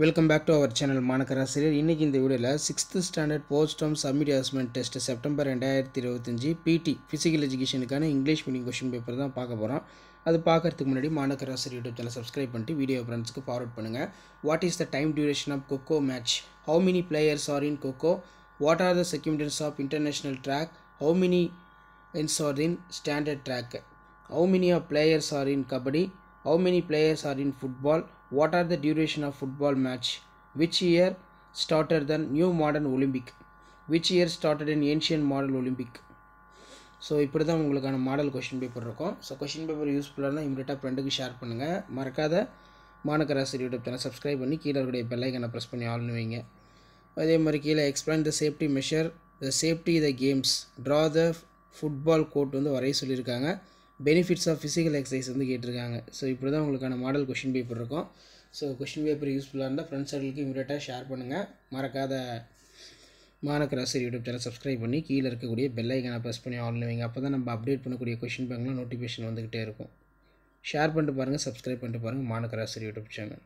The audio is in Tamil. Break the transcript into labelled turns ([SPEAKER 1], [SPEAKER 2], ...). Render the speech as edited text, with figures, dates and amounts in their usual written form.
[SPEAKER 1] Welcome back to our channel மாணக்கராசிரியர். இன்றைக்கி இந்த வீடியோவில் 6th standard post term submit assessment test September 2025 PT physical எஜுகேஷனுக்கான இங்கிலீஷ் மீடியம் கொஷின் பேப்பர் தான் பார்க்க போகிறோம். அது பார்க்கறதுக்கு முன்னாடி மாணக்கராசிரியர் யூடியூப் சேனல் சப்ஸ்கிரைப் பண்ணிட்டு வீடியோ ஃப்ரெண்ட்ஸ்க்கு ஃபார்வர்ட் பண்ணுங்கள். What is the time duration of kho-kho match? How many players are in kho-kho? What are the segments of international track? How many ends are in standard track? How many of players are in kabaddi? How many players are in football? What are the duration of football match? Which year started the new modern Olympic? Which year started an ancient model Olympic? So இப்படி தான் உங்களுக்கான மாடல் கொஷின் பேப்பர் இருக்கும். ஸோ கொஷின் பேப்பர் யூஸ்ஃபுல்லாக இமீடியட்டாக ஃப்ரெண்டுக்கு ஷேர் பண்ணுங்கள். மறக்காத மாணக்கராசிரியர் யூடியூப் சேனல் சப்ஸ்கிரைப் பண்ணி கீழே இருக்கிற பெல் ஐக்கனை ப்ரெஸ் பண்ணி ஆல்னு வைங்க. அதே மாதிரி கீழே explain the safety measure, the safety the games, draw the football court வந்து வரைய சொல்லியிருக்காங்க. பெனிஃபிட்ஸ் ஆஃப் ஃபிசிக்கல் எக்ஸசைஸ் வந்து கேட்டிருக்காங்க. ஸோ இப்படி தான் உங்களுக்கான மாடல் கொஷின் பேப்பர் இருக்கும். ஸோ கொஷின் பேப்பர் யூஸ்ஃபுல்லாக இருந்தால் ஃப்ரெண்ட்ஸ் சர்க்கிளுக்கு இமீடியட்டாக ஷேர் பண்ணுங்கள். மறக்காத மாணக்கராசிரியர் யூடியூப் சேனல் சப்ஸ்கிரைப் பண்ணி கீழே இருக்கக்கூடிய பெல் ஐக்கனை ப்ரெஸ் பண்ணி ஆல் வைங்க. அப்போ தான் நம்ம அப்டேட் பண்ணக்கூடிய கொஷின் பேங்க்லாம் நோட்டிஃபிகேஷன் வந்துக்கிட்டே இருக்கும். ஷேர் பண்ணிட்டு பாருங்கள், சப்ஸ்கிரைப் பண்ணிட்டு பாருங்கள் மாணக்கராசிரியர் யூடியூப் சேனல்.